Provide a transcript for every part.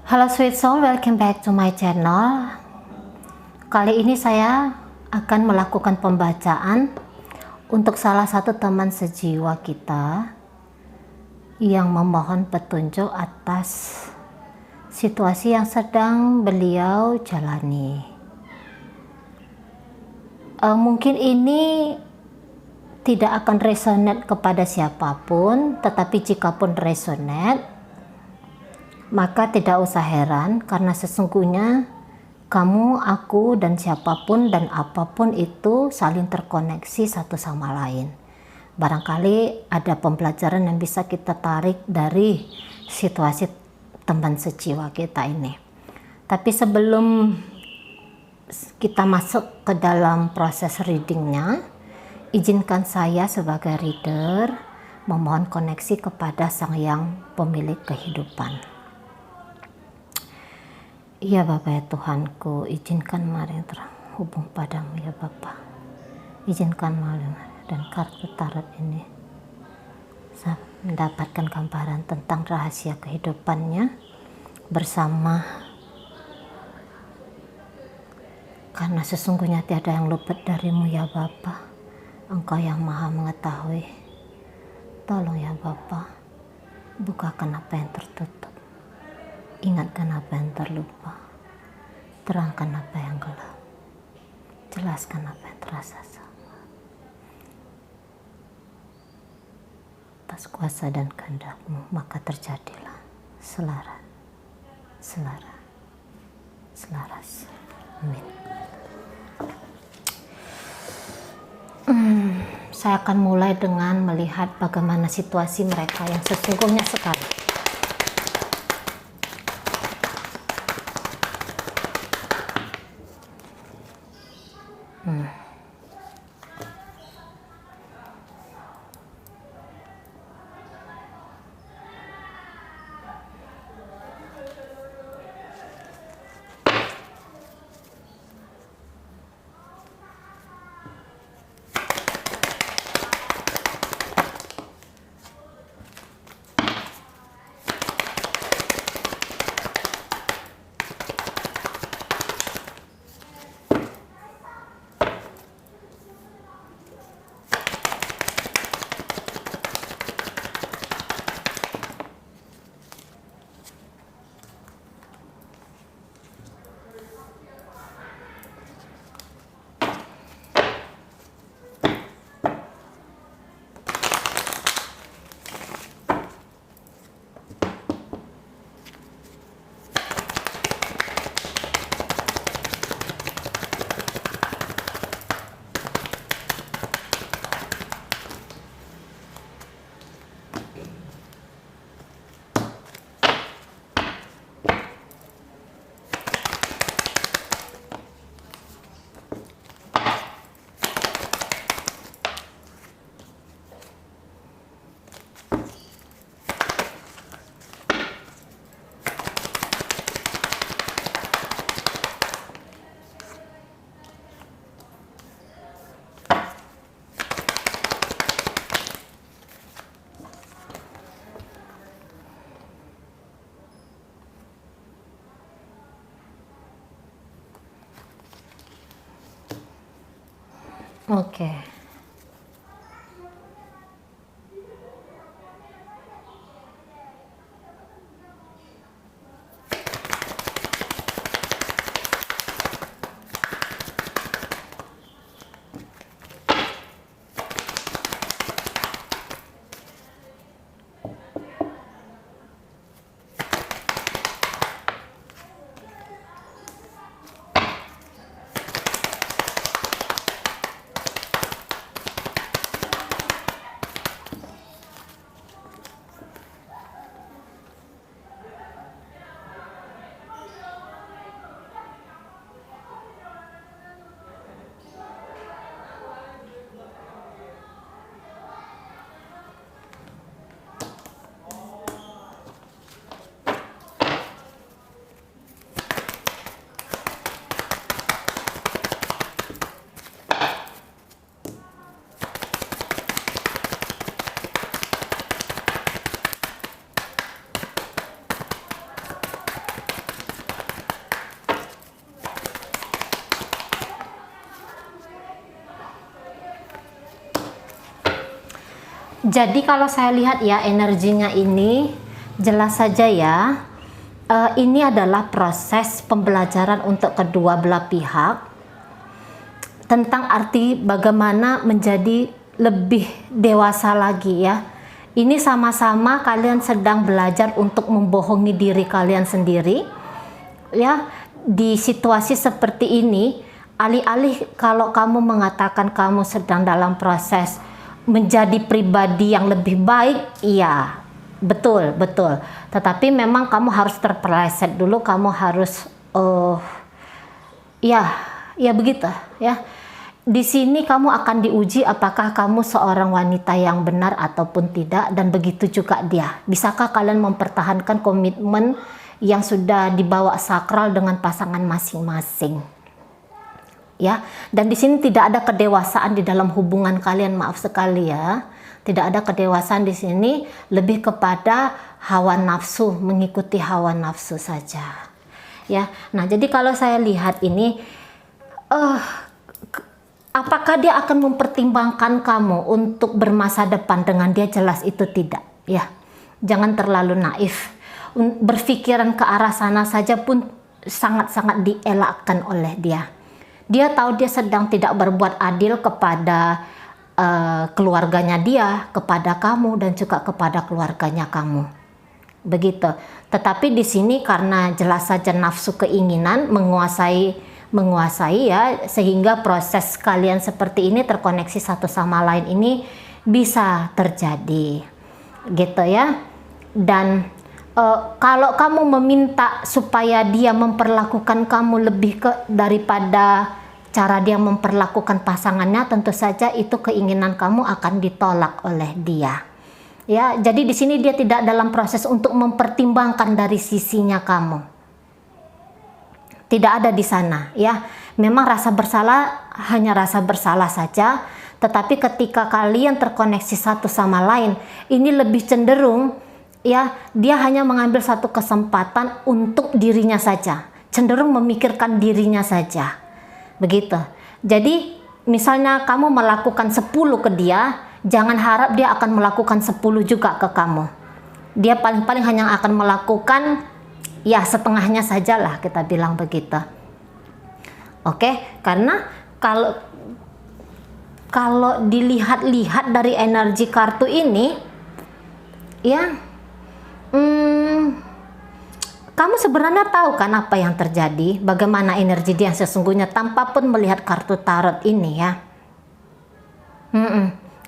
Halo sweet soul, welcome back to my channel. Kali ini saya akan melakukan pembacaan untuk salah satu teman sejiwa kita yang memohon petunjuk atas situasi yang sedang beliau jalani. Mungkin ini tidak akan resonate kepada siapapun, tetapi jikapun resonate, maka tidak usah heran karena sesungguhnya kamu, aku, dan siapapun dan apapun itu saling terkoneksi satu sama lain. Barangkali ada pembelajaran yang bisa kita tarik dari situasi teman sejiwa kita ini. Tapi sebelum kita masuk ke dalam proses readingnya, izinkan saya sebagai reader memohon koneksi kepada Sang Yang Pemilik Kehidupan. Ya Bapa ya Tuhanku, izinkan mari terhubung padamu ya Bapa. Izinkan mari dan kartu tarot ini saya mendapatkan gambaran tentang rahasia kehidupannya bersama, karena sesungguhnya tiada yang luput darimu ya Bapa. Engkau yang maha mengetahui. Tolong ya Bapa, bukakan apa yang tertutup, ingatkan apa yang terlupa, terangkan apa yang gelap, jelaskan apa yang terasa sama. Atas kuasa dan kehendak-Mu maka terjadilah selaras, amin. Saya akan mulai dengan melihat bagaimana situasi mereka yang sesungguhnya sekarang. Oke. Jadi kalau saya lihat ya, energinya ini jelas saja ya, ini adalah proses pembelajaran untuk kedua belah pihak tentang arti bagaimana menjadi lebih dewasa lagi ya. Ini sama-sama kalian sedang belajar untuk membohongi diri kalian sendiri ya. Di situasi seperti ini, alih-alih kalau kamu mengatakan kamu sedang dalam proses menjadi pribadi yang lebih baik, iya, betul, betul. Tetapi memang kamu harus terpeleset dulu, kamu harus, ya begitu, ya. Di sini kamu akan diuji apakah kamu seorang wanita yang benar ataupun tidak, dan begitu juga dia. Bisakah kalian mempertahankan komitmen yang sudah dibawa sakral dengan pasangan masing-masing? Ya, dan di sini tidak ada kedewasaan di dalam hubungan kalian, maaf sekali ya. Tidak ada kedewasaan di sini, lebih kepada hawa nafsu, mengikuti hawa nafsu saja. Ya, nah jadi kalau saya lihat ini, apakah dia akan mempertimbangkan kamu untuk bermasa depan dengan dia? Jelas itu tidak. Ya, jangan terlalu naif. Berpikiran ke arah sana saja pun sangat-sangat dielakkan oleh dia. Dia tahu dia sedang tidak berbuat adil kepada keluarganya dia, kepada kamu, dan juga kepada keluarganya kamu. Begitu. Tetapi di sini karena jelas saja nafsu keinginan menguasai ya, sehingga proses kalian seperti ini terkoneksi satu sama lain ini bisa terjadi. Gitu ya. Dan kalau kamu meminta supaya dia memperlakukan kamu lebih daripada cara dia memperlakukan pasangannya, tentu saja itu keinginan kamu akan ditolak oleh dia. Ya, jadi di sini dia tidak dalam proses untuk mempertimbangkan dari sisinya kamu. Tidak ada di sana, ya. Memang rasa bersalah hanya rasa bersalah saja, tetapi ketika kalian terkoneksi satu sama lain, ini lebih cenderung ya, dia hanya mengambil satu kesempatan untuk dirinya saja, cenderung memikirkan dirinya saja. Begitu. Jadi misalnya kamu melakukan 10 ke dia, jangan harap dia akan melakukan 10 juga ke kamu. Dia paling-paling hanya akan melakukan ya setengahnya sajalah, kita bilang begitu. Oke, karena kalau dilihat-lihat dari energi kartu ini ya, kamu sebenarnya tahu kan apa yang terjadi, bagaimana energi dia sesungguhnya tanpa pun melihat kartu tarot ini ya.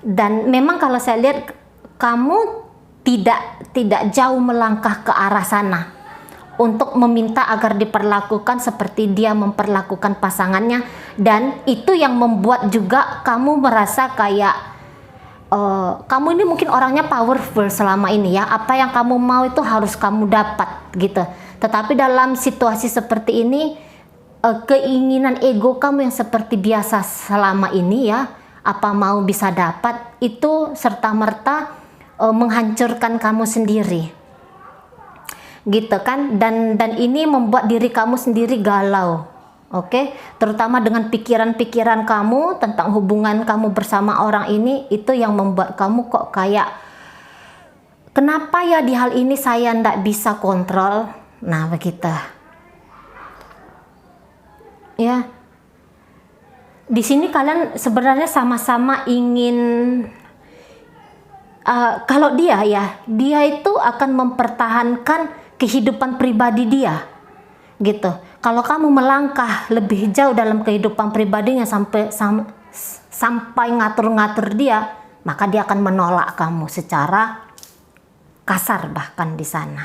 Dan memang kalau saya lihat kamu tidak jauh melangkah ke arah sana untuk meminta agar diperlakukan seperti dia memperlakukan pasangannya, dan itu yang membuat juga kamu merasa kayak kamu ini mungkin orangnya powerful selama ini ya, apa yang kamu mau itu harus kamu dapat gitu. Tetapi dalam situasi seperti ini, keinginan ego kamu yang seperti biasa selama ini ya, apa mau bisa dapat, itu serta-merta menghancurkan kamu sendiri gitu kan. Dan ini membuat diri kamu sendiri galau. Oke, terutama dengan pikiran-pikiran kamu tentang hubungan kamu bersama orang ini, itu yang membuat kamu kok kayak, kenapa ya di hal ini saya ndak bisa kontrol. Nah begitu ya. Di sini kalian sebenarnya sama-sama ingin, kalau dia itu akan mempertahankan kehidupan pribadi dia gitu. Kalau kamu melangkah lebih jauh dalam kehidupan pribadinya sampai ngatur-ngatur dia, maka dia akan menolak kamu secara kasar bahkan di sana.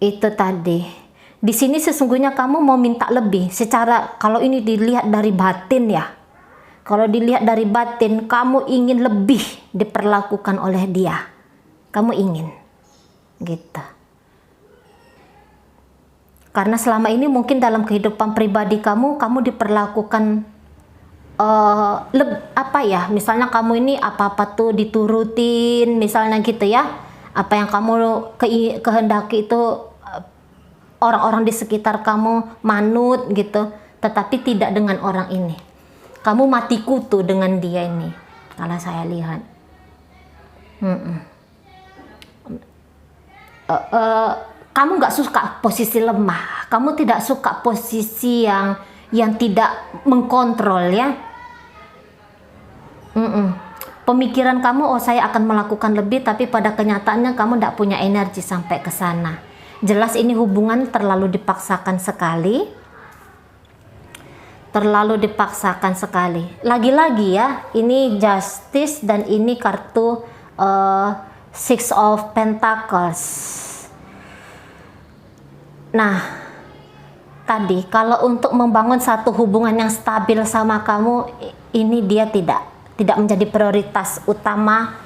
Itu tadi. Di sini sesungguhnya kamu mau minta lebih secara, kalau ini dilihat dari batin ya. Kalau dilihat dari batin, kamu ingin lebih diperlakukan oleh dia. Kamu ingin gitu. Karena selama ini mungkin dalam kehidupan pribadi kamu diperlakukan misalnya kamu ini apa-apa tuh diturutin, misalnya gitu ya. Apa yang kamu kehendaki itu orang-orang di sekitar kamu manut gitu. Tetapi tidak dengan orang ini. Kamu mati kutu dengan dia ini, kalau saya lihat. Kamu nggak suka posisi lemah, kamu tidak suka posisi yang tidak mengkontrol ya. Pemikiran kamu, oh saya akan melakukan lebih, tapi pada kenyataannya kamu tidak punya energi sampai ke sana. Jelas ini hubungan terlalu dipaksakan sekali. Terlalu dipaksakan sekali. Lagi-lagi ya, ini justice dan ini kartu Six of Pentacles. Nah, tadi kalau untuk membangun satu hubungan yang stabil sama kamu, ini dia tidak menjadi prioritas utama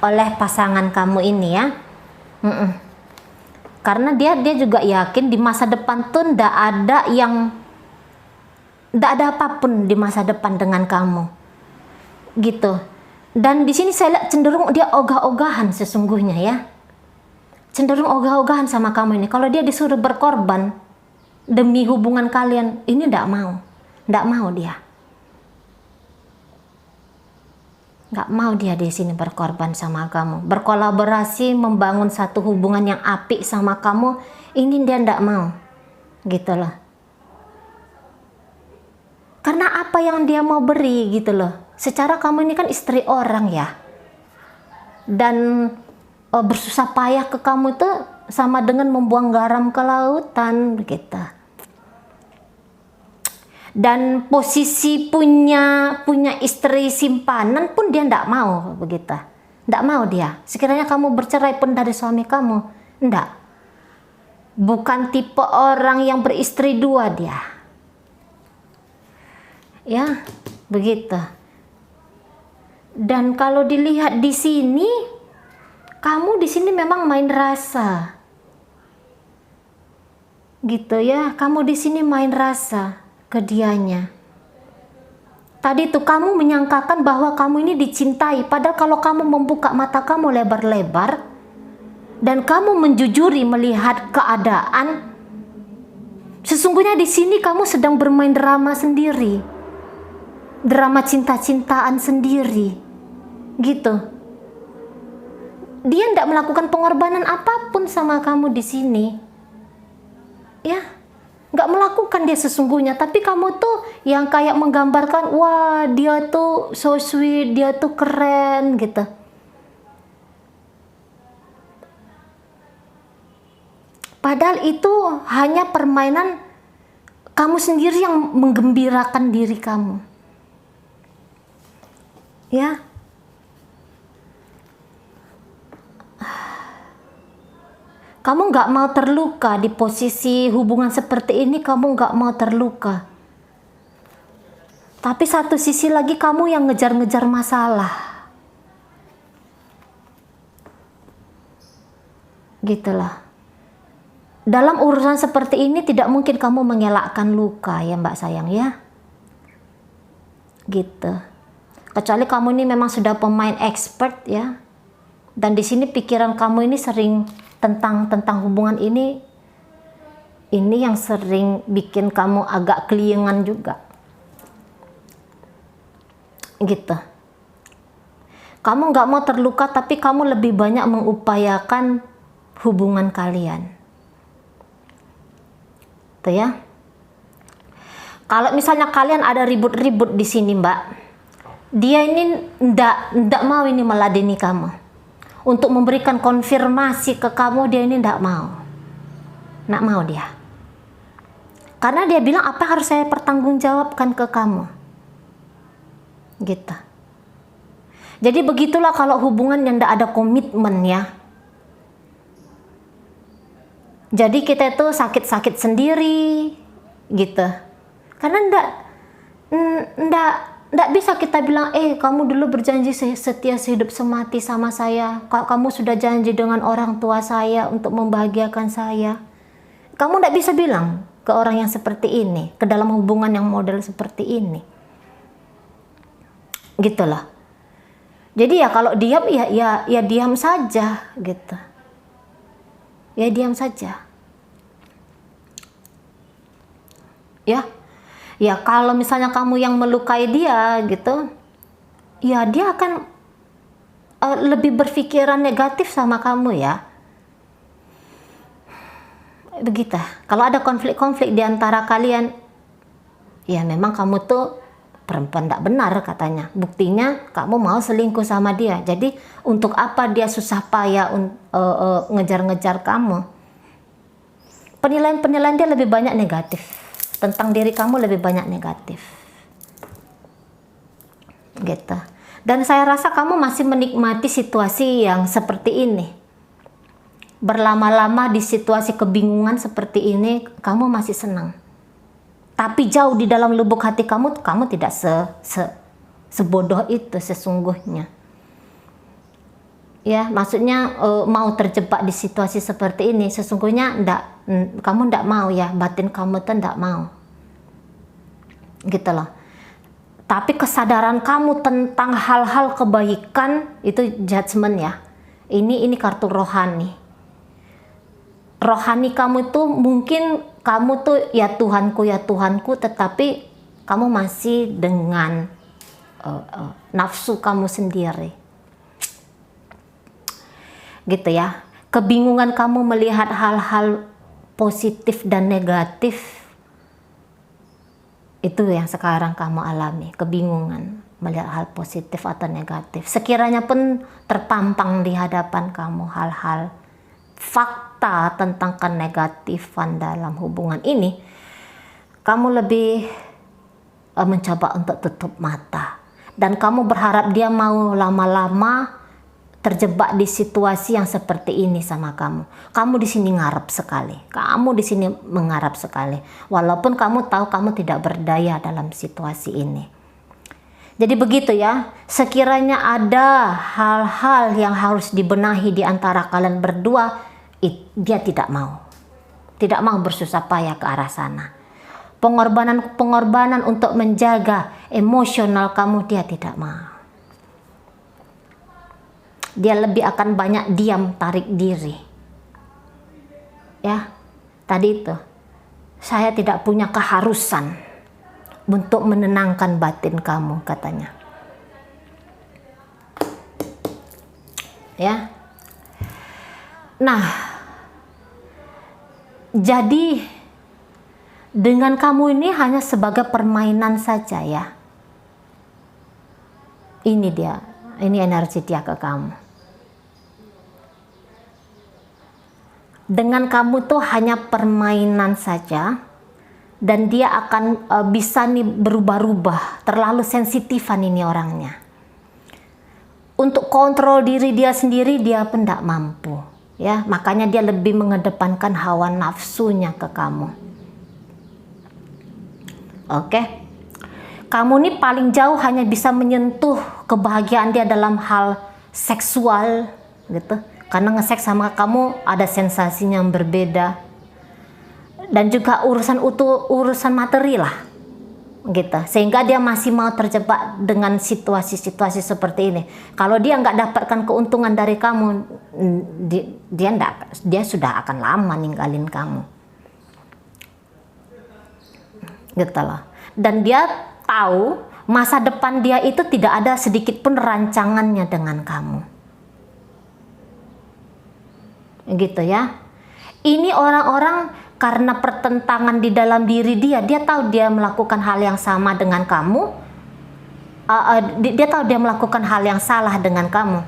oleh pasangan kamu ini ya. Karena dia juga yakin di masa depan tuh ndak ada apapun di masa depan dengan kamu, gitu. Dan di sini saya lihat cenderung dia ogah-ogahan sesungguhnya ya, cenderung ogah-ogahan sama kamu ini. Kalau dia disuruh berkorban demi hubungan kalian, ini ndak mau dia. Nggak mau dia di sini berkorban sama kamu, berkolaborasi membangun satu hubungan yang apik sama kamu, ini dia nggak mau, gitu loh. Karena apa yang dia mau beri, gitu loh. Secara kamu ini kan istri orang ya, dan bersusah payah ke kamu itu sama dengan membuang garam ke lautan, gitu. Dan posisi punya istri simpanan pun dia ndak mau begitu, ndak mau dia. Sekiranya kamu bercerai pun dari suami kamu, ndak. Bukan tipe orang yang beristri dua dia, ya begitu. Dan kalau dilihat di sini, kamu di sini memang main rasa, gitu ya. Kamu di sini main rasa ke dianya. Tadi tuh kamu menyangkakan bahwa kamu ini dicintai, padahal kalau kamu membuka mata kamu lebar-lebar dan kamu menjujuri melihat keadaan, sesungguhnya di sini kamu sedang bermain drama sendiri, drama cinta-cintaan sendiri, gitu. Dia tidak melakukan pengorbanan apapun sama kamu di sini, ya. Nggak melakukan dia sesungguhnya, tapi kamu tuh yang kayak menggambarkan, wah dia tuh so sweet, dia tuh keren, gitu. Padahal itu hanya permainan kamu sendiri yang menggembirakan diri kamu, ya. Kamu nggak mau terluka di posisi hubungan seperti ini, kamu nggak mau terluka. Tapi satu sisi lagi kamu yang ngejar-ngejar masalah, gitulah. Dalam urusan seperti ini tidak mungkin kamu mengelakkan luka ya Mbak sayang ya, gitu. Kecuali kamu ini memang sudah pemain expert ya. Dan di sini pikiran kamu ini sering tentang hubungan ini yang sering bikin kamu agak keliengan juga, gitu. Kamu nggak mau terluka, tapi kamu lebih banyak mengupayakan hubungan kalian, tuh ya. Kalau misalnya kalian ada ribut-ribut di sini Mbak, dia ini ndak mau ini meladeni kamu. Untuk memberikan konfirmasi ke kamu, dia ini nggak mau dia. Karena dia bilang, apa harus saya pertanggungjawabkan ke kamu, gitu. Jadi begitulah kalau hubungan yang nggak ada komitmen ya. Jadi kita itu sakit-sakit sendiri, gitu. Karena nggak bisa kita bilang, kamu dulu berjanji setia sehidup semati sama saya. Kamu sudah janji dengan orang tua saya untuk membahagiakan saya. Kamu nggak bisa bilang ke orang yang seperti ini, ke dalam hubungan yang model seperti ini, gitu loh. Jadi ya kalau diam ya diam saja, gitu. Ya diam saja. Ya kalau misalnya kamu yang melukai dia gitu, ya dia akan lebih berpikiran negatif sama kamu ya. Begitu. Kalau ada konflik-konflik di antara kalian, ya memang kamu tuh perempuan tidak benar katanya. Buktinya kamu mau selingkuh sama dia. Jadi untuk apa dia susah payah ngejar-ngejar kamu? Penilaian-penilaian dia lebih banyak negatif. Tentang diri kamu lebih banyak negatif. Gitu. Dan saya rasa kamu masih menikmati situasi yang seperti ini. Berlama-lama di situasi kebingungan seperti ini, kamu masih senang. Tapi jauh di dalam lubuk hati kamu tidak sebodoh itu sesungguhnya. Ya, maksudnya mau terjebak di situasi seperti ini, sesungguhnya kamu ndak mau ya, batin kamu tuh ndak mau. Gitu loh. Tapi kesadaran kamu tentang hal-hal kebaikan itu judgment ya. Ini kartu rohani. Rohani kamu itu mungkin kamu tuh ya Tuhanku, tetapi kamu masih dengan nafsu kamu sendiri. Gitu ya. Kebingungan kamu melihat hal-hal positif dan negatif, itu yang sekarang kamu alami, kebingungan melihat hal positif atau negatif. Sekiranya pun terpampang di hadapan kamu hal-hal fakta tentang kenegatifan dalam hubungan ini, kamu lebih mencoba untuk tutup mata. Dan kamu berharap dia mau lama-lama terjebak di situasi yang seperti ini sama kamu. Kamu di sini ngarep sekali. Kamu di sini mengharap sekali. Walaupun kamu tahu kamu tidak berdaya dalam situasi ini. Jadi begitu ya, sekiranya ada hal-hal yang harus dibenahi di antara kalian berdua, dia tidak mau. Tidak mau bersusah payah ke arah sana. Pengorbanan untuk menjaga emosional kamu dia tidak mau. Dia lebih akan banyak diam, tarik diri. Ya, tadi itu. Saya tidak punya keharusan untuk menenangkan batin kamu, katanya. Ya. Nah, jadi dengan kamu ini hanya sebagai permainan saja ya. Ini dia, ini energi dia ke kamu. Dengan kamu tuh hanya permainan saja. Dan dia akan bisa nih berubah-ubah. Terlalu sensitifan ini orangnya. Untuk kontrol diri dia sendiri dia pun tidak mampu. Ya, makanya dia lebih mengedepankan hawa nafsunya ke kamu. Oke. Kamu nih paling jauh hanya bisa menyentuh kebahagiaan dia dalam hal seksual gitu. Karena nge-seks sama kamu ada sensasinya yang berbeda. Dan juga urusan materi lah gitu, sehingga dia masih mau terjebak dengan situasi-situasi seperti ini. Kalau dia nggak dapatkan keuntungan dari kamu, dia sudah akan lama ninggalin kamu gitu loh. Dan dia tahu masa depan dia itu tidak ada sedikit pun rancangannya dengan kamu gitu ya. Ini orang-orang karena pertentangan di dalam diri dia tahu dia melakukan hal yang sama dengan kamu, dia tahu dia melakukan hal yang salah dengan kamu.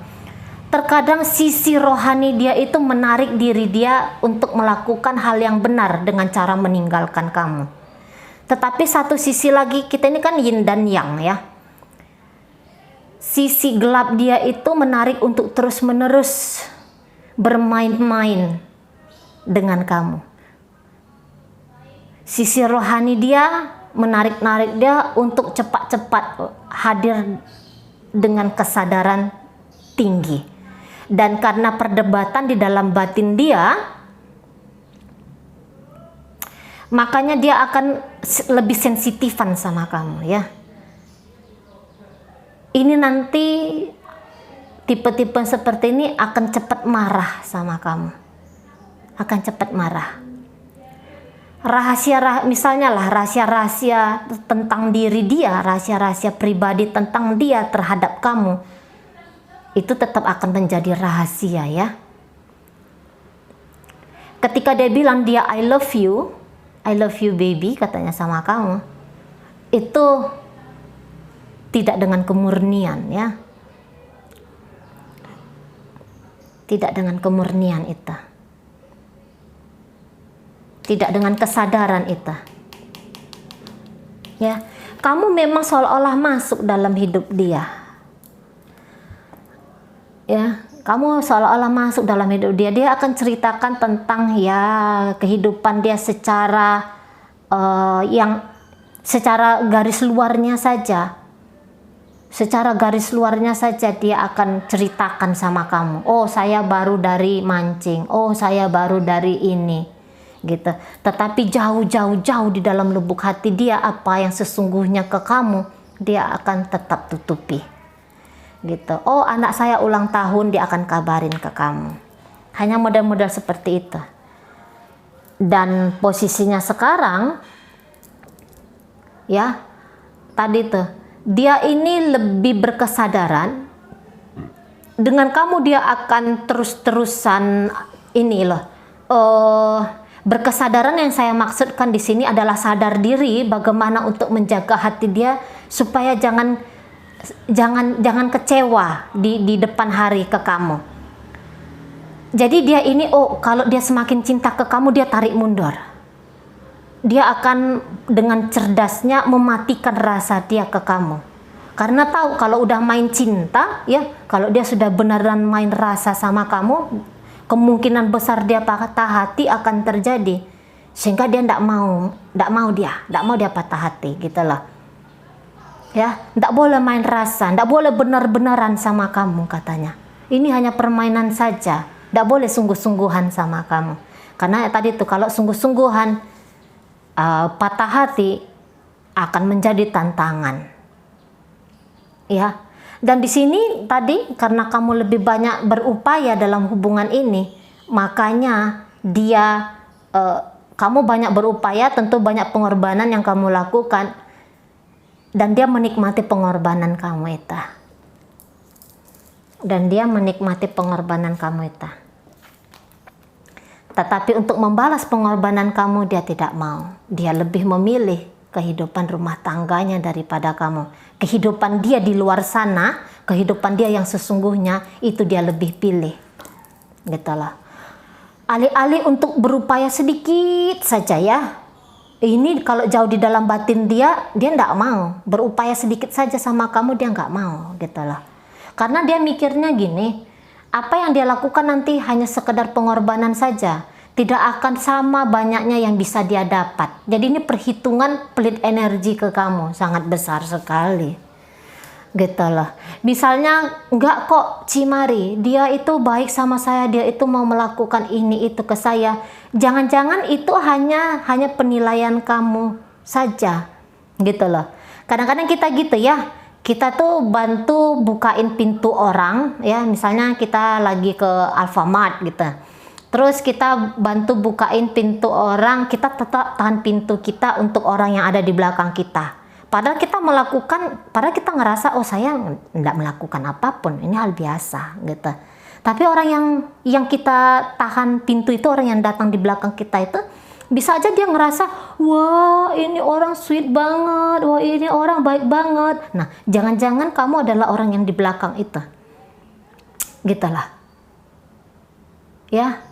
Terkadang sisi rohani dia itu menarik diri dia untuk melakukan hal yang benar dengan cara meninggalkan kamu. Tetapi satu sisi lagi, kita ini kan yin dan yang ya. Sisi gelap dia itu menarik untuk terus-menerus bermain-main dengan kamu. Sisi rohani dia menarik-narik dia untuk cepat-cepat hadir dengan kesadaran tinggi. Dan karena perdebatan di dalam batin dia, makanya dia akan lebih sensitifan sama kamu ya. Ini nanti tipe-tipe seperti ini akan cepat marah sama kamu. Akan cepat marah. Misalnya lah rahasia-rahasia tentang diri dia, rahasia-rahasia pribadi tentang dia terhadap kamu, itu tetap akan menjadi rahasia ya. Ketika dia bilang dia I love you baby, katanya sama kamu, itu tidak dengan kemurnian ya. Tidak dengan kemurnian itu. Tidak dengan kesadaran itu. Ya, kamu memang seolah-olah masuk dalam hidup dia. Ya, kamu seolah-olah masuk dalam hidup dia. Dia akan ceritakan tentang ya kehidupan dia secara yang secara garis luarnya saja. Secara garis luarnya saja dia akan ceritakan sama kamu. Oh, saya baru dari mancing. Oh, saya baru dari ini. Gitu. Tetapi jauh di dalam lubuk hati dia, apa yang sesungguhnya ke kamu, dia akan tetap tutupi. Gitu. Oh, anak saya ulang tahun, dia akan kabarin ke kamu. Hanya model-model seperti itu. Dan posisinya sekarang, ya, tadi tuh, dia ini lebih berkesadaran. Dengan kamu dia akan terus-terusan ini loh. Berkesadaran yang saya maksudkan di sini adalah sadar diri bagaimana untuk menjaga hati dia supaya jangan kecewa di depan hari ke kamu. Jadi dia ini kalau dia semakin cinta ke kamu, dia tarik mundur. Dia akan dengan cerdasnya mematikan rasa dia ke kamu. Karena tahu kalau udah main cinta, ya, kalau dia sudah beneran main rasa sama kamu, kemungkinan besar dia patah hati akan terjadi. Sehingga dia tidak mau dia patah hati, gitu loh. Ya, tidak boleh main rasa, tidak boleh benar-benaran sama kamu, katanya. Ini hanya permainan saja, tidak boleh sungguh-sungguhan sama kamu. Karena tadi tuh kalau sungguh-sungguhan, patah hati akan menjadi tantangan. Ya. Dan di sini tadi karena kamu lebih banyak berupaya dalam hubungan ini, makanya kamu banyak berupaya, tentu banyak pengorbanan yang kamu lakukan, dan dia menikmati pengorbanan kamu itu. Tetapi untuk membalas pengorbanan kamu dia tidak mau. Dia lebih memilih kehidupan rumah tangganya daripada kamu. Kehidupan dia di luar sana, kehidupan dia yang sesungguhnya, itu dia lebih pilih. Gitu loh. Alih-alih untuk berupaya sedikit saja ya. Ini kalau jauh di dalam batin dia tidak mau. Berupaya sedikit saja sama kamu, dia nggak mau. Gitu loh. Karena dia mikirnya gini, apa yang dia lakukan nanti hanya sekedar pengorbanan saja, tidak akan sama banyaknya yang bisa dia dapat. Jadi ini perhitungan pelit energi ke kamu sangat besar sekali. Gitu loh. Misalnya, enggak kok Cimari, dia itu baik sama saya, dia itu mau melakukan ini itu ke saya. Jangan-jangan itu hanya penilaian kamu saja. Gitu loh. Kadang-kadang kita gitu ya. Kita tuh bantu bukain pintu orang, ya, misalnya kita lagi ke Alfamart gitu. Terus kita bantu bukain pintu orang, kita tetap tahan pintu kita untuk orang yang ada di belakang kita. Padahal kita ngerasa, oh saya nggak melakukan apapun, ini hal biasa gitu. Tapi orang yang kita tahan pintu itu, orang yang datang di belakang kita itu, bisa aja dia ngerasa, wah ini orang sweet banget, wah ini orang baik banget. Nah, jangan-jangan kamu adalah orang yang di belakang itu. Gitu lah. Ya,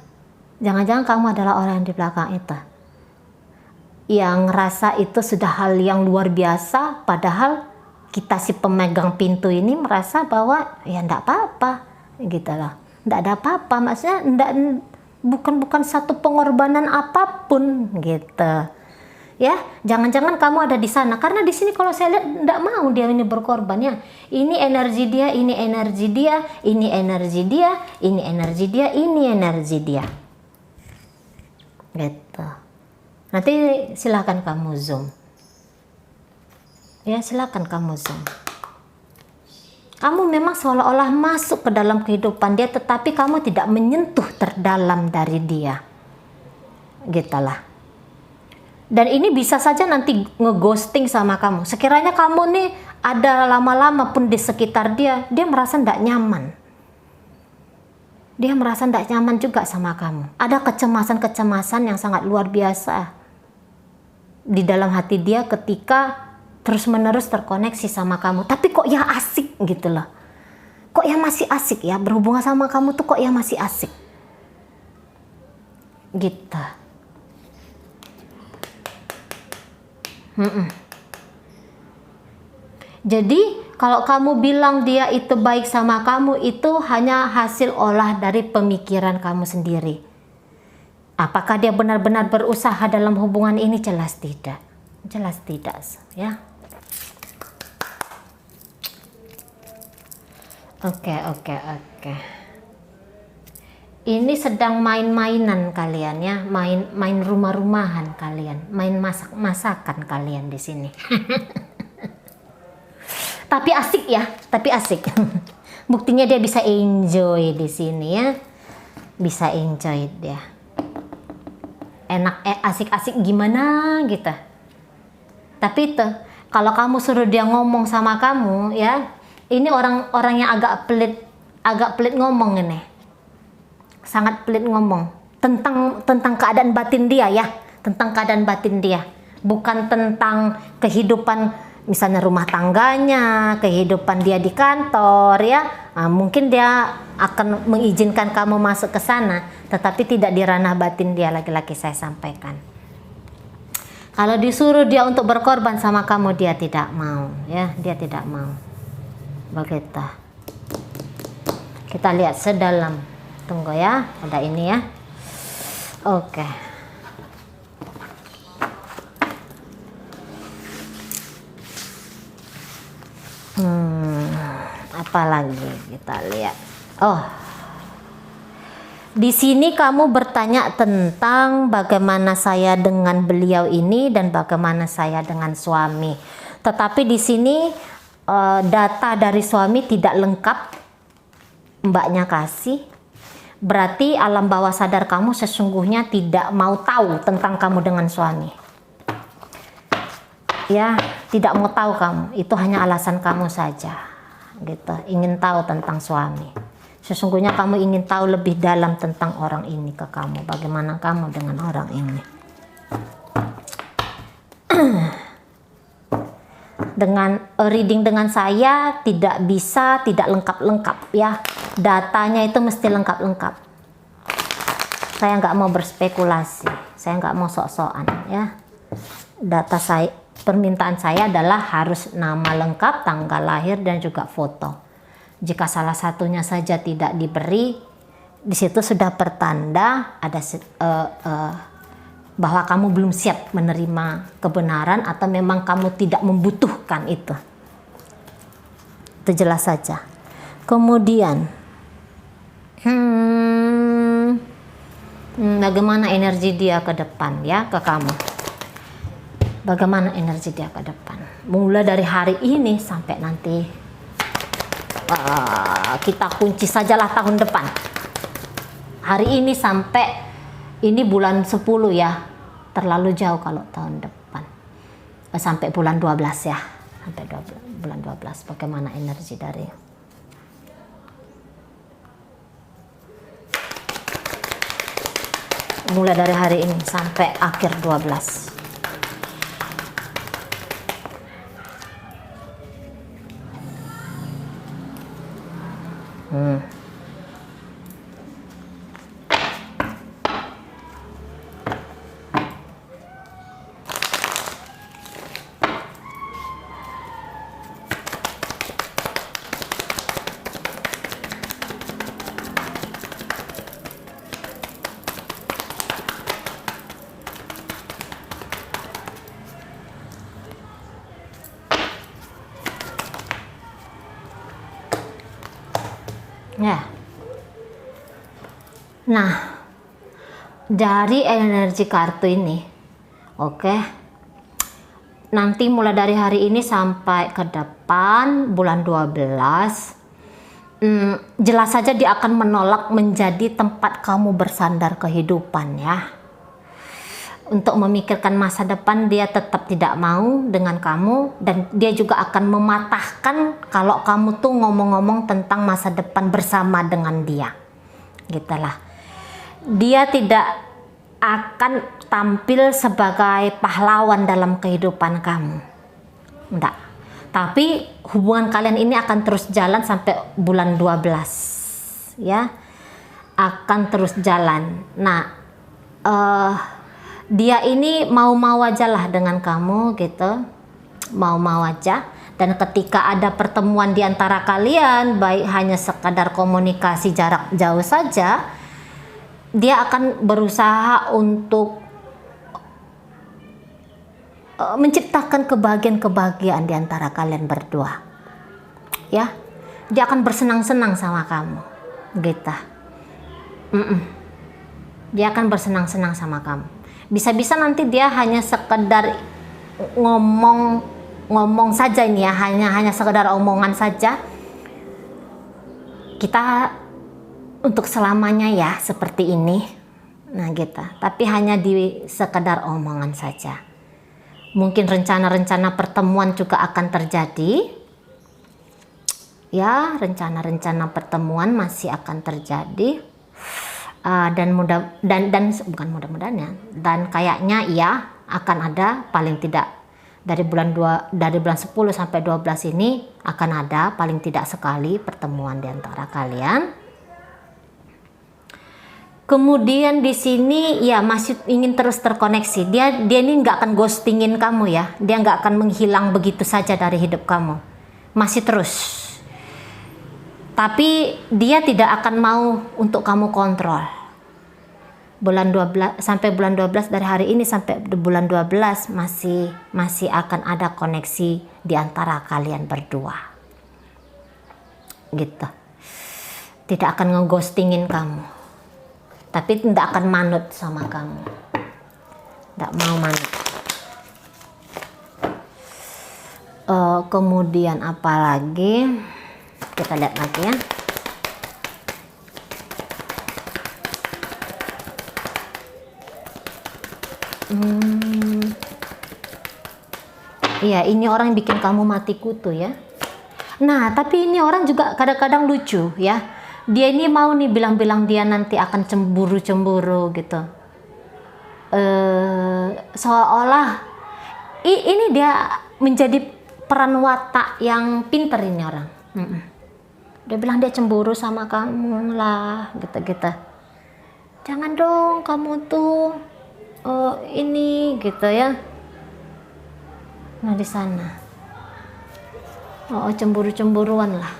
jangan-jangan kamu adalah orang yang di belakang itu. Yang ngerasa itu sudah hal yang luar biasa, padahal kita si pemegang pintu ini merasa bahwa ya enggak apa-apa. Gitu lah. Enggak ada apa-apa, maksudnya bukan satu pengorbanan apapun gitu. Ya, jangan-jangan kamu ada di sana, karena di sini kalau saya lihat enggak mau dia ini berkorban ya. Ini energi dia, ini energi dia, ini energi dia, ini energi dia, ini energi dia. Gitu. Nanti silakan kamu zoom. Ya, silakan kamu zoom. Kamu memang seolah-olah masuk ke dalam kehidupan dia, tetapi kamu tidak menyentuh terdalam dari dia. Gitulah. Dan ini bisa saja nanti ngeghosting sama kamu. Sekiranya kamu nih ada lama-lama pun di sekitar dia, dia merasa tidak nyaman. Dia merasa tidak nyaman juga sama kamu. Ada kecemasan-kecemasan yang sangat luar biasa di dalam hati dia ketika terus-menerus terkoneksi sama kamu. Tapi kok ya asik gitu loh. Kok ya masih asik ya berhubungan sama kamu tuh, kok ya masih asik. Gitu. Jadi kalau kamu bilang dia itu baik sama kamu, itu hanya hasil olah dari pemikiran kamu sendiri. Apakah dia benar-benar berusaha dalam hubungan ini? Jelas tidak. Jelas tidak ya. Oke. Ini sedang main-mainan kalian ya, main rumah-rumahan kalian, main masak-masakan kalian di sini. Tapi asik ya, tapi asik. Buktinya dia bisa enjoy di sini ya, bisa enjoy dia. Enak, asik-asik gimana gitu. Tapi itu kalau kamu suruh dia ngomong sama kamu ya, ini orang yang agak pelit ngomong ini. Sangat pelit ngomong tentang keadaan batin dia ya, tentang keadaan batin dia, bukan tentang kehidupan misalnya rumah tangganya, kehidupan dia di kantor ya. Nah, mungkin dia akan mengizinkan kamu masuk ke sana, tetapi tidak di ranah batin dia. Lagi-lagi saya sampaikan, kalau disuruh dia untuk berkorban sama kamu, dia tidak mau ya, dia tidak mau. Begitu. Kita lihat sedalam. Tunggu ya, ada ini ya. Oke. Apa lagi kita lihat? Oh, di sini kamu bertanya tentang bagaimana saya dengan beliau ini dan bagaimana saya dengan suami. Tetapi di sini data dari suami tidak lengkap, mbaknya kasih. Berarti alam bawah sadar kamu sesungguhnya tidak mau tahu tentang kamu dengan suami. Ya, tidak mau tahu kamu. Itu hanya alasan kamu saja. Gitu, ingin tahu tentang suami. Sesungguhnya kamu ingin tahu lebih dalam tentang orang ini ke kamu. Bagaimana kamu dengan orang ini. Dengan reading dengan saya tidak bisa, tidak lengkap-lengkap ya. Datanya itu mesti lengkap-lengkap. Saya nggak mau berspekulasi, saya nggak mau sok-sokan ya. Data saya, permintaan saya adalah harus nama lengkap, tanggal lahir dan juga foto. Jika salah satunya saja tidak diberi, di situ sudah pertanda ada bahwa kamu belum siap menerima kebenaran atau memang kamu tidak membutuhkan itu. Itu jelas saja. Kemudian bagaimana energi dia ke depan ya, ke kamu. Bagaimana energi dia ke depan. Mulai dari hari ini sampai nanti kita kunci sajalah tahun depan. Hari ini sampai ini bulan 10 ya. Terlalu jauh kalau tahun depan. Sampai bulan 12 ya. Sampai bulan 12 bagaimana energi dari mulai dari hari ini sampai akhir 12. Ya. Nah, dari energi kartu ini, oke. Nanti mulai dari hari ini sampai ke depan bulan 12, jelas saja dia akan menolak menjadi tempat kamu bersandar kehidupan ya. Untuk memikirkan masa depan dia tetap tidak mau dengan kamu, dan dia juga akan mematahkan kalau kamu tuh ngomong-ngomong tentang masa depan bersama dengan dia. Gitulah. Dia tidak akan tampil sebagai pahlawan dalam kehidupan kamu. Enggak. Tapi hubungan kalian ini akan terus jalan sampai bulan 12. Ya. Akan terus jalan. Nah, dia ini mau-mau aja lah dengan kamu gitu. Mau-mau aja. Dan ketika ada pertemuan di antara kalian, baik hanya sekadar komunikasi jarak jauh saja, dia akan berusaha untuk menciptakan kebahagiaan-kebahagiaan di antara kalian berdua. Ya, dia akan bersenang-senang sama kamu, gitu. Dia akan bersenang-senang sama kamu. Bisa-bisa nanti dia hanya sekedar ngomong saja ini ya, hanya sekedar omongan saja. Kita untuk selamanya ya seperti ini. Nah gitu. Tapi hanya di sekedar omongan saja. Mungkin rencana-rencana pertemuan juga akan terjadi. Ya, rencana-rencana pertemuan masih akan terjadi. Bukan mudah-mudahan ya. Dan kayaknya ya akan ada paling tidak dari bulan 10 sampai 12 ini akan ada paling tidak sekali pertemuan di antara kalian. Kemudian di sini ya masih ingin terus terkoneksi. Dia ini nggak akan ghostingin kamu ya. Dia nggak akan menghilang begitu saja dari hidup kamu. Masih terus. Tapi dia tidak akan mau untuk kamu kontrol. Bulan 12 sampai bulan 12 dari hari ini sampai bulan 12 masih akan ada koneksi di antara kalian berdua. Gitu. Tidak akan ngeghostingin kamu. Tapi tidak akan manut sama kamu. Tidak mau manut. Kemudian apa lagi? Kita lihat lagi ya. Iya, ini orang yang bikin kamu mati kutu ya. Nah, tapi ini orang juga kadang-kadang lucu ya. Dia ini mau nih bilang-bilang dia nanti akan cemburu-cemburu gitu. Seolah ini dia menjadi peran watak yang pinter ini orang. Dia bilang dia cemburu sama kamu lah, gitu-gitu. Jangan dong kamu tuh ini gitu ya. Nah di sana, cemburu-cemburuan lah.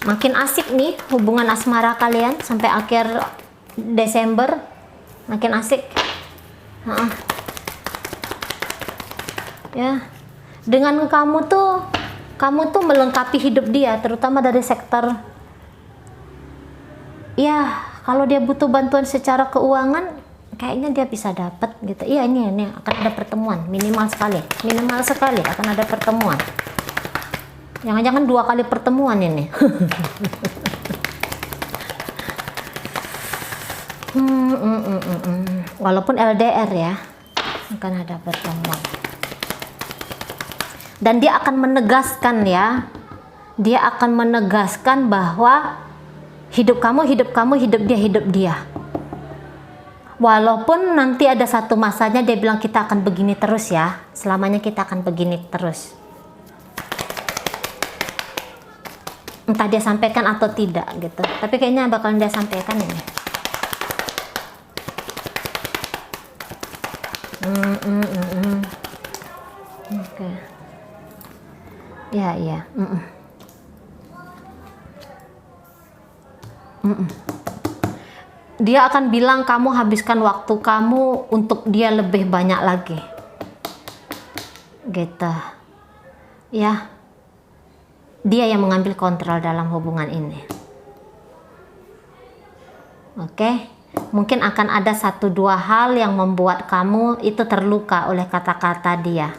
Makin asik nih hubungan asmara kalian sampai akhir Desember, makin asik. Ya, dengan kamu tuh melengkapi hidup dia, terutama dari sektor. Ya, kalau dia butuh bantuan secara keuangan, kayaknya dia bisa dapat gitu. Iya, ini akan ada pertemuan minimal sekali akan ada pertemuan. Jangan-jangan 2 kali pertemuan ini. Walaupun LDR ya, akan ada pertemuan. Dan dia akan menegaskan ya, bahwa hidup kamu, hidup dia. Walaupun nanti ada satu masanya dia bilang kita akan begini terus ya, selamanya kita akan begini terus. Entah dia sampaikan atau tidak gitu, tapi kayaknya bakalan dia sampaikan ini. Oke. Ya. Dia akan bilang kamu habiskan waktu kamu untuk dia lebih banyak lagi. Gitu. Ya. Dia yang mengambil kontrol dalam hubungan ini. Oke. Mungkin akan ada 1-2 hal yang membuat kamu itu terluka oleh kata-kata dia.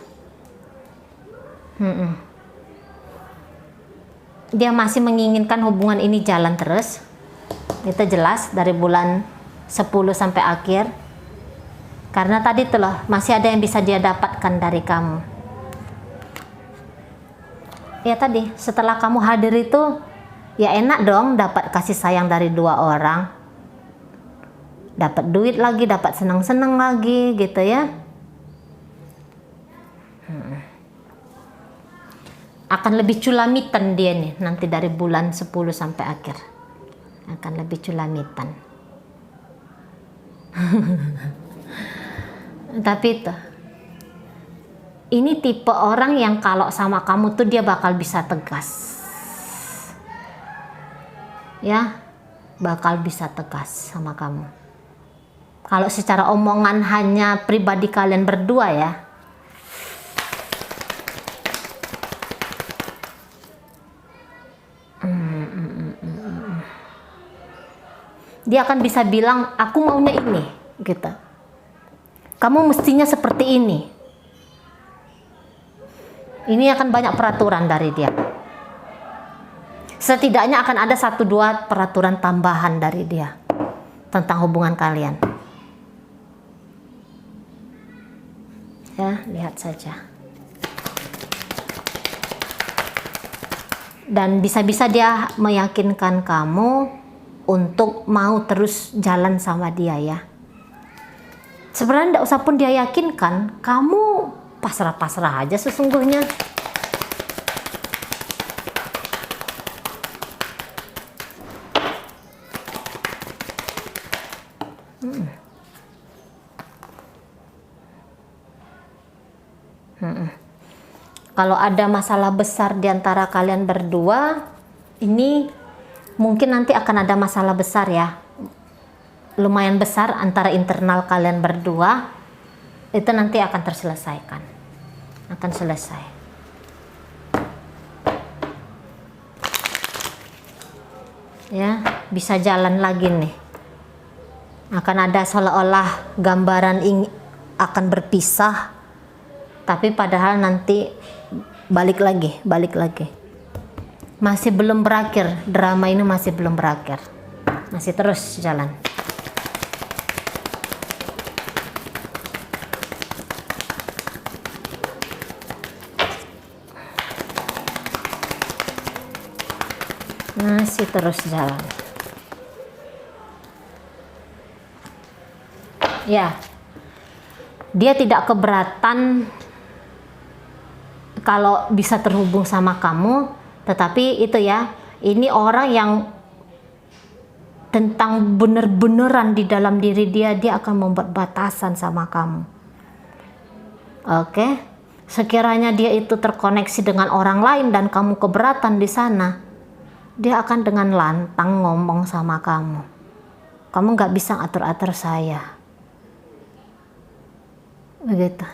dia masih menginginkan hubungan ini jalan terus. Itu jelas dari bulan 10 sampai akhir. Karena tadi tuh loh, masih ada yang bisa dia dapatkan dari kamu. Ya tadi, setelah kamu hadir itu, ya enak dong dapat kasih sayang dari dua orang. Dapat duit lagi, dapat senang-senang lagi gitu ya. Akan lebih culamitan dia nih nanti dari bulan 10 sampai akhir. Akan lebih culamitan. Tapi itu, ini tipe orang yang kalau sama kamu tuh dia bakal bisa tegas. Ya, bakal bisa tegas sama kamu. Kalau secara omongan hanya pribadi kalian berdua ya, dia akan bisa bilang aku maunya ini gitu. Kamu mestinya seperti ini. Ini akan banyak peraturan dari dia. Setidaknya akan ada 1-2 peraturan tambahan dari dia tentang hubungan kalian. Ya, lihat saja. Dan bisa-bisa dia meyakinkan kamu untuk mau terus jalan sama dia ya. Sebenarnya tidak usah pun dia yakinkan, kamu pasrah-pasrah aja sesungguhnya. Kalau ada masalah besar di antara kalian berdua, ini mungkin nanti akan ada masalah besar ya. Lumayan besar antara internal kalian berdua, itu nanti akan terselesaikan. Akan selesai. Ya, bisa jalan lagi nih. Akan ada seolah-olah gambaran akan berpisah, tapi padahal nanti balik lagi. Masih belum berakhir, drama ini masih belum berakhir. Masih terus jalan. Masih terus jalan. Ya, dia tidak keberatan kalau bisa terhubung sama kamu, tetapi itu ya, ini orang yang tentang bener-beneran di dalam diri dia akan membuat batasan sama kamu. Oke, sekiranya dia itu terkoneksi dengan orang lain dan kamu keberatan di sana, dia akan dengan lantang ngomong sama kamu. Kamu nggak bisa atur-atur saya. Begitu.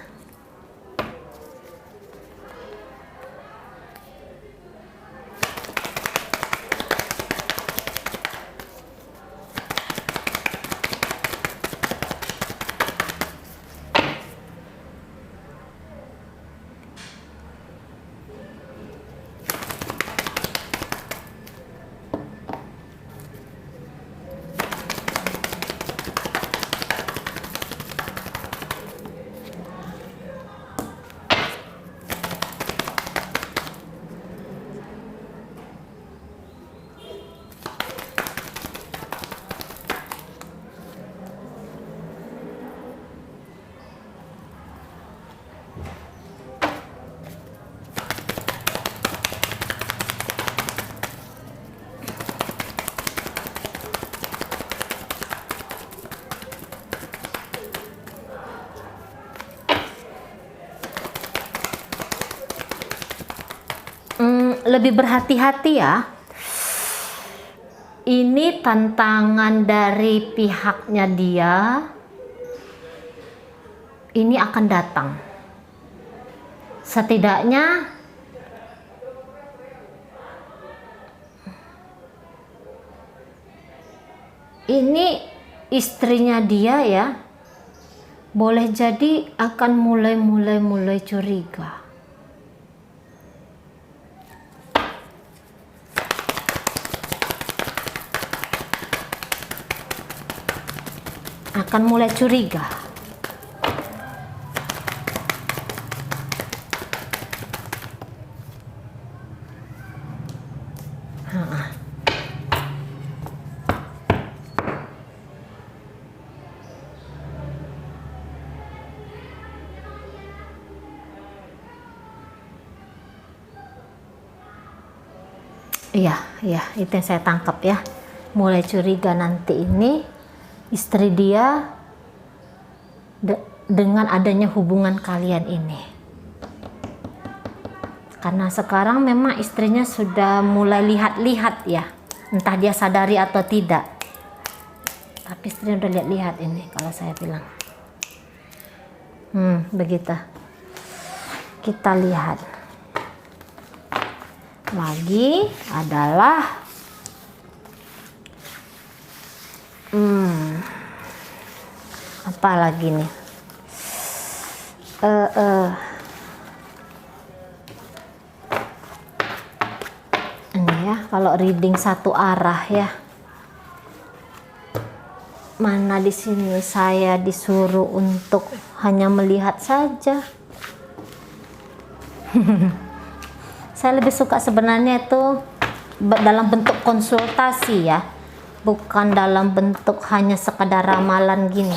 Lebih berhati-hati ya. Ini tantangan dari pihaknya dia. Ini akan datang. Setidaknya ini istrinya dia ya, boleh jadi akan mulai curiga. akan mulai curiga. Iya, itu yang saya tangkap ya. Mulai curiga nanti ini istri dia dengan adanya hubungan kalian ini. Karena sekarang memang istrinya sudah mulai lihat-lihat ya. Entah dia sadari atau tidak. Tapi istrinya udah lihat-lihat ini kalau saya bilang. Begitu. Kita lihat. Lagi adalah apa lagi nih? Ini ya, kalau reading satu arah ya. Mana di sini saya disuruh untuk hanya melihat saja. Saya lebih suka sebenarnya itu dalam bentuk konsultasi ya, bukan dalam bentuk hanya sekadar ramalan gini.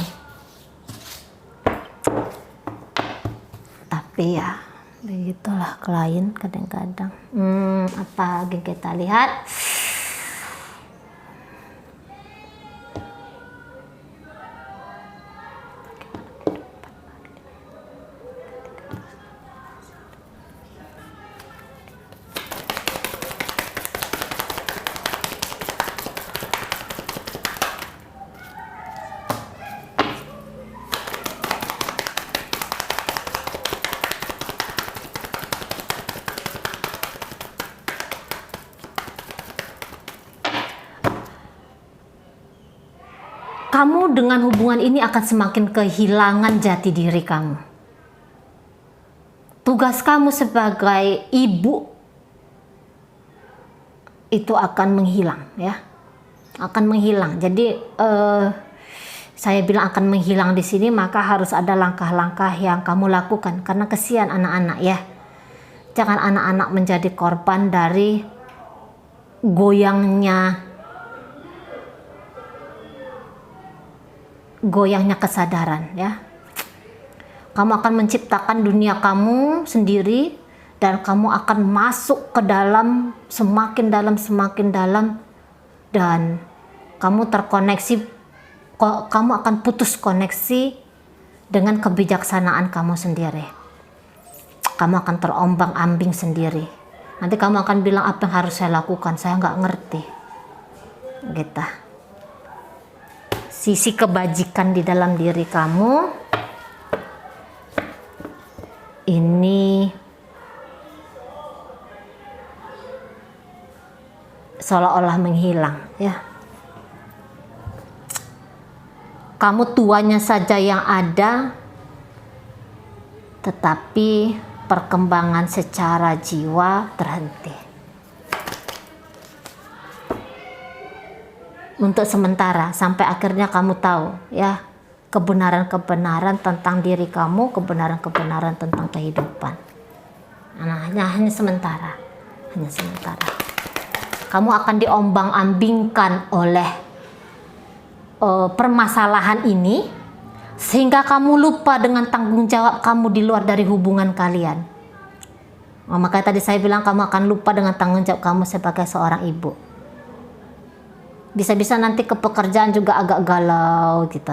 Tapi ya begitulah klien kadang-kadang. Apa lagi kita lihat? Kamu dengan hubungan ini akan semakin kehilangan jati diri kamu. Tugas kamu sebagai ibu itu akan menghilang ya. Akan menghilang. Jadi saya bilang akan menghilang di sini, maka harus ada langkah-langkah yang kamu lakukan karena kesian anak-anak ya. Jangan anak-anak menjadi korban dari goyangnya kesadaran ya. Kamu akan menciptakan dunia kamu sendiri dan kamu akan masuk ke dalam semakin dalam dan kamu terkoneksi, kamu akan putus koneksi dengan kebijaksanaan kamu sendiri. Kamu akan terombang-ambing sendiri. Nanti kamu akan bilang, apa yang harus saya lakukan, saya nggak ngerti gitu. Sisi kebajikan di dalam diri kamu ini seolah-olah menghilang ya. Kamu tuanya saja yang ada, tetapi perkembangan secara jiwa terhenti. Untuk sementara sampai akhirnya kamu tahu ya kebenaran-kebenaran tentang diri kamu, kebenaran-kebenaran tentang kehidupan. Nah, hanya sementara, kamu akan diombang-ambingkan oleh permasalahan ini sehingga kamu lupa dengan tanggung jawab kamu di luar dari hubungan kalian. Makanya tadi saya bilang kamu akan lupa dengan tanggung jawab kamu sebagai seorang ibu. Bisa-bisa nanti ke pekerjaan juga agak galau gitu.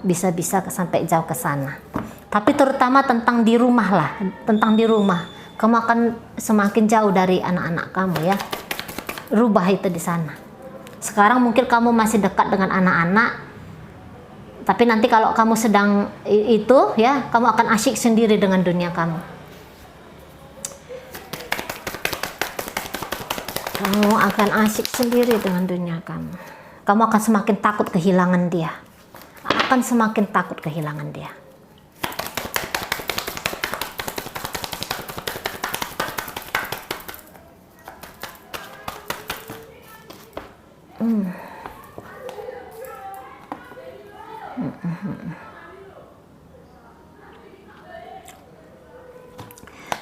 Bisa-bisa sampai jauh ke sana. Tapi terutama tentang di rumah lah, tentang di rumah. Kamu akan semakin jauh dari anak-anak kamu ya. Rubah itu di sana. Sekarang mungkin kamu masih dekat dengan anak-anak. Tapi nanti kalau kamu sedang itu ya, kamu akan asyik sendiri dengan dunia kamu. Kamu akan asyik sendiri dengan dunia kamu. Kamu akan semakin takut kehilangan dia. Akan semakin takut kehilangan dia.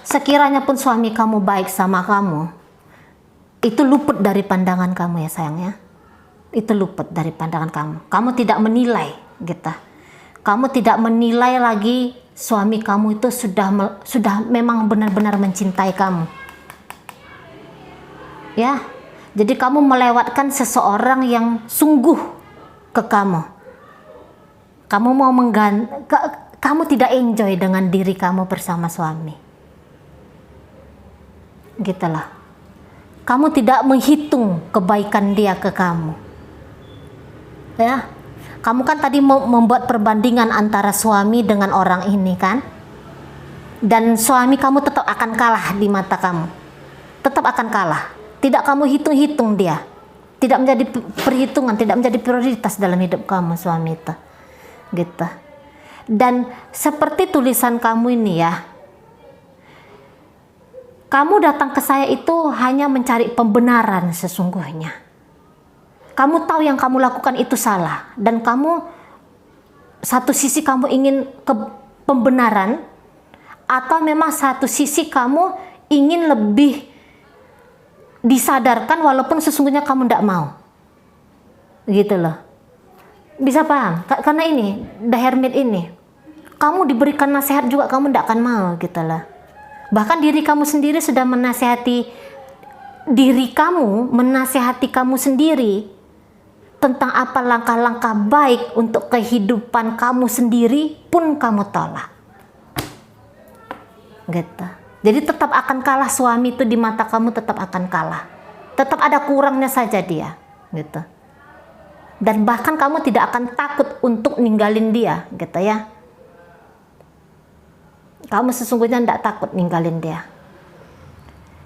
Sekiranya pun suami kamu baik sama kamu, itu luput dari pandangan kamu ya sayangnya. Itu luput dari pandangan kamu. Kamu tidak menilai gitu. Kamu tidak menilai lagi suami kamu itu sudah memang benar-benar mencintai kamu. Ya. Jadi kamu melewatkan seseorang yang sungguh ke kamu. Kamu tidak enjoy dengan diri kamu bersama suami. Gitulah. Kamu tidak menghitung kebaikan dia ke kamu. Ya. Kamu kan tadi membuat perbandingan antara suami dengan orang ini kan? Dan suami kamu tetap akan kalah di mata kamu. Tetap akan kalah. Tidak kamu hitung-hitung dia. Tidak menjadi perhitungan, tidak menjadi prioritas dalam hidup kamu suami itu. Gitu. Dan seperti tulisan kamu ini ya. Kamu datang ke saya itu hanya mencari pembenaran sesungguhnya. Kamu tahu yang kamu lakukan itu salah. Dan kamu, satu sisi kamu ingin pembenaran. Atau memang satu sisi kamu ingin lebih disadarkan walaupun sesungguhnya kamu tidak mau. Gitu loh. Bisa paham? Karena ini, The Hermit ini. Kamu diberikan nasihat juga kamu tidak akan mau gitu loh. Bahkan diri kamu sendiri sudah menasihati diri kamu, menasihati kamu sendiri tentang apa langkah-langkah baik untuk kehidupan kamu sendiri pun kamu tolak. Gitu. Jadi tetap akan kalah suami itu di mata kamu, tetap akan kalah. Tetap ada kurangnya saja dia, gitu. Dan bahkan kamu tidak akan takut untuk ninggalin dia, gitu ya. Kamu sesungguhnya tidak takut ninggalin dia.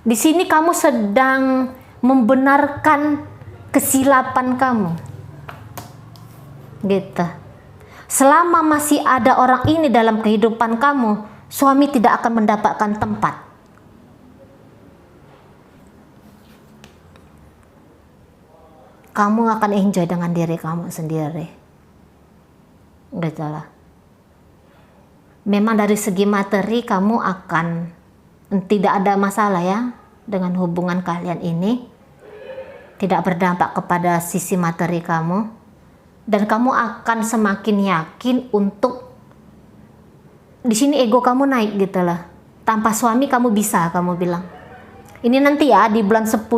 Di sini kamu sedang membenarkan kesilapan kamu. Gitu. Selama masih ada orang ini dalam kehidupan kamu, suami tidak akan mendapatkan tempat. Kamu akan enjoy dengan diri kamu sendiri. Gitu lah. Memang dari segi materi kamu akan tidak ada masalah ya dengan hubungan kalian ini. Tidak berdampak kepada sisi materi kamu. Dan kamu akan semakin yakin untuk di sini ego kamu naik gitu lah. Tanpa suami kamu bisa, kamu bilang. Ini nanti ya di bulan 10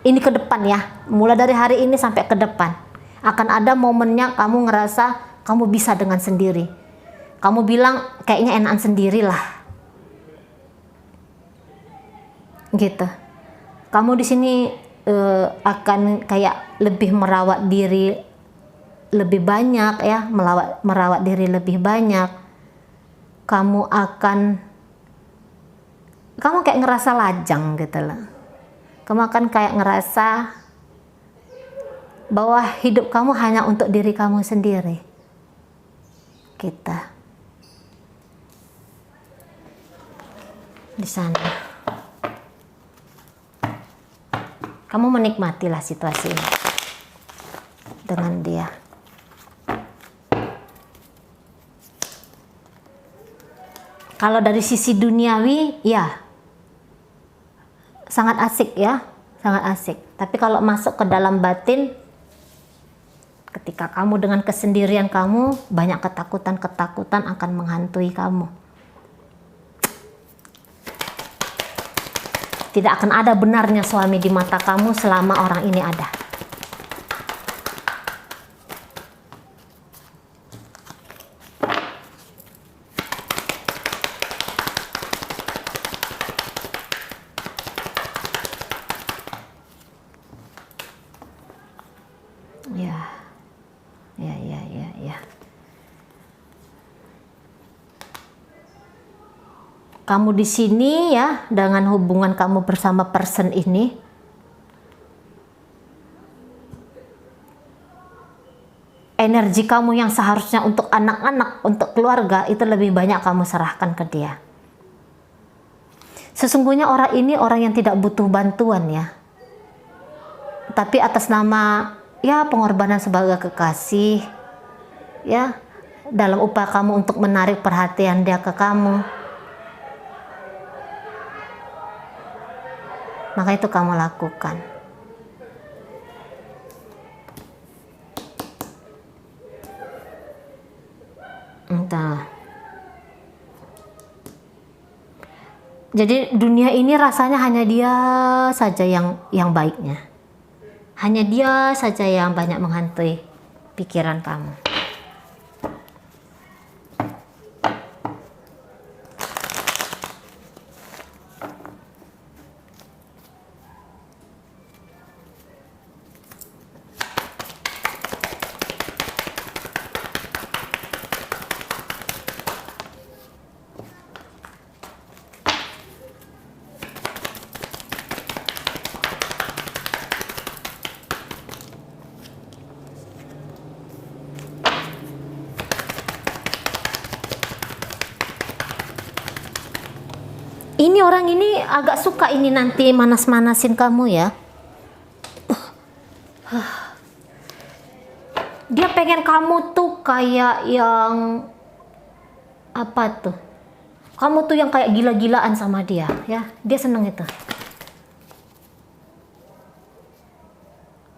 ini ke depan ya. Mulai dari hari ini sampai ke depan. Akan ada momennya kamu ngerasa kamu bisa dengan sendiri. Kamu bilang kayaknya enakan sendirilah. Gitu. Kamu di sini akan kayak lebih merawat diri lebih banyak ya, merawat diri lebih banyak. Kamu kayak ngerasa lajang gitu lah. Kamu akan kayak ngerasa bahwa hidup kamu hanya untuk diri kamu sendiri. Kita di sana. Kamu menikmatilah situasi ini dengan dia. Kalau dari sisi duniawi, ya sangat asik ya, sangat asik. Tapi kalau masuk ke dalam batin, ketika kamu dengan kesendirian kamu, banyak ketakutan-ketakutan akan menghantui kamu. Tidak akan ada benarnya suami di mata kamu selama orang ini ada. Ya. Kamu di sini ya, dengan hubungan kamu bersama person ini, energi kamu yang seharusnya untuk anak-anak, untuk keluarga, itu lebih banyak kamu serahkan ke dia. Sesungguhnya orang ini orang yang tidak butuh bantuan ya. Tapi atas nama ya pengorbanan sebagai kekasih, ya, dalam upaya kamu untuk menarik perhatian dia ke kamu. Maka itu kamu lakukan. Entah. Jadi dunia ini rasanya hanya dia saja yang baiknya. Hanya dia saja yang banyak menghantui pikiran kamu. Ini orang ini agak suka ini nanti manas-manasin kamu ya. Dia pengen kamu tuh kayak yang apa tuh? Kamu tuh yang kayak gila-gilaan sama dia ya. Dia seneng itu.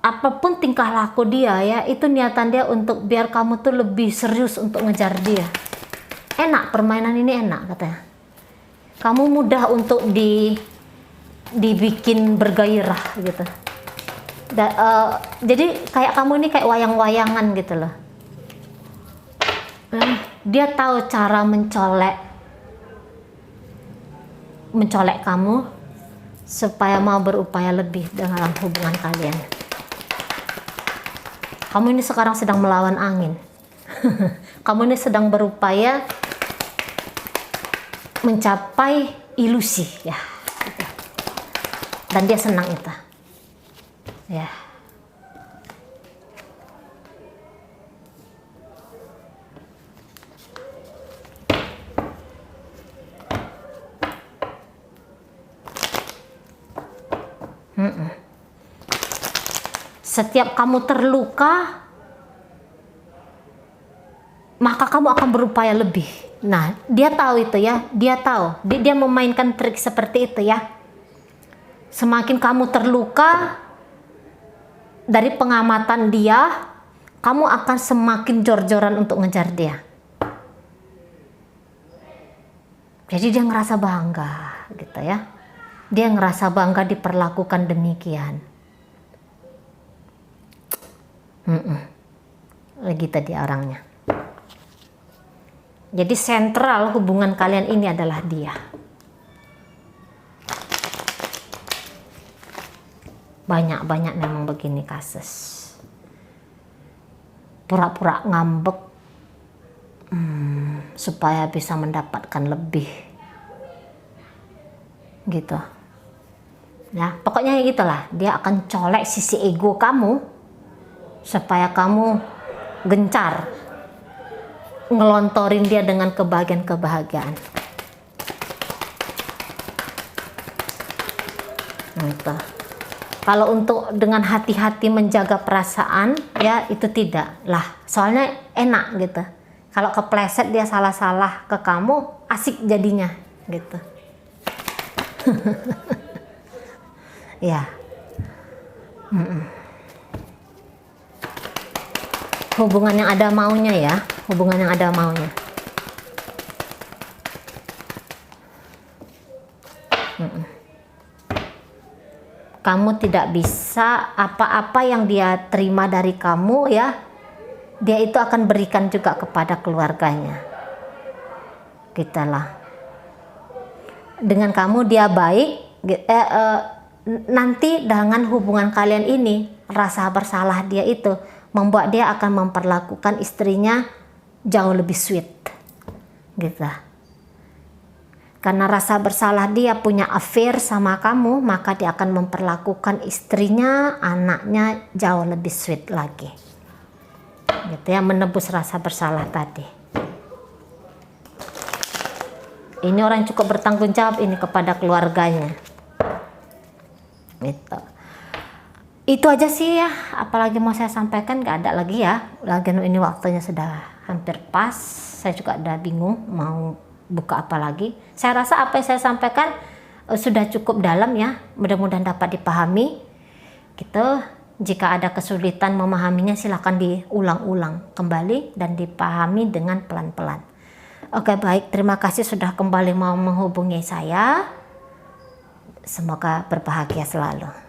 Apapun tingkah laku dia ya, itu niatan dia untuk biar kamu tuh lebih serius untuk ngejar dia. Enak, permainan ini enak katanya. Kamu mudah untuk dibikin bergairah gitu. Jadi kayak kamu ini kayak wayang-wayangan gitu loh. Dia tahu cara mencolek kamu supaya mau berupaya lebih dalam hubungan kalian. Kamu ini sekarang sedang melawan angin. Kamu ini sedang berupaya mencapai ilusi ya, dan dia senang itu ya. Setiap kamu terluka, maka kamu akan berupaya lebih. Nah, dia tahu itu ya, dia tahu. Dia memainkan trik seperti itu ya. Semakin kamu terluka, dari pengamatan dia, kamu akan semakin jor-joran untuk ngejar dia. Jadi dia ngerasa bangga gitu ya. Dia ngerasa bangga diperlakukan demikian. Lagi tadi orangnya. Jadi sentral hubungan kalian ini adalah dia. Banyak-banyak memang begini kasus. Pura-pura ngambek supaya bisa mendapatkan lebih. Gitu. Ya, pokoknya gitulah. Dia akan colek sisi ego kamu supaya kamu gencar ngelontorin dia dengan kebahagiaan-kebahagiaan. Gitu. Kalau untuk dengan hati-hati menjaga perasaan, ya itu tidak lah. Soalnya enak gitu. Kalau kepleset dia salah-salah ke kamu, asik jadinya gitu. Ya. Hubungan yang ada maunya ya, hubungan yang ada maunya. Kamu tidak bisa apa-apa yang dia terima dari kamu ya, dia itu akan berikan juga kepada keluarganya. Gitulah. Dengan kamu dia baik, nanti dengan hubungan kalian ini, rasa bersalah dia itu membuat dia akan memperlakukan istrinya jauh lebih sweet gitu. Karena rasa bersalah dia punya affair sama kamu, maka dia akan memperlakukan istrinya, anaknya jauh lebih sweet lagi gitu ya, menebus rasa bersalah tadi. Ini orang yang cukup bertanggung jawab ini kepada keluarganya gitu. Itu aja sih ya, apalagi mau saya sampaikan, gak ada lagi ya, lagi ini waktunya sudah hampir pas. Saya juga udah bingung mau buka apa lagi. Saya rasa apa yang saya sampaikan sudah cukup dalam ya, mudah-mudahan dapat dipahami gitu. Jika ada kesulitan memahaminya silahkan diulang-ulang kembali dan dipahami dengan pelan-pelan. Oke, baik, terima kasih sudah kembali mau menghubungi saya. Semoga berbahagia selalu.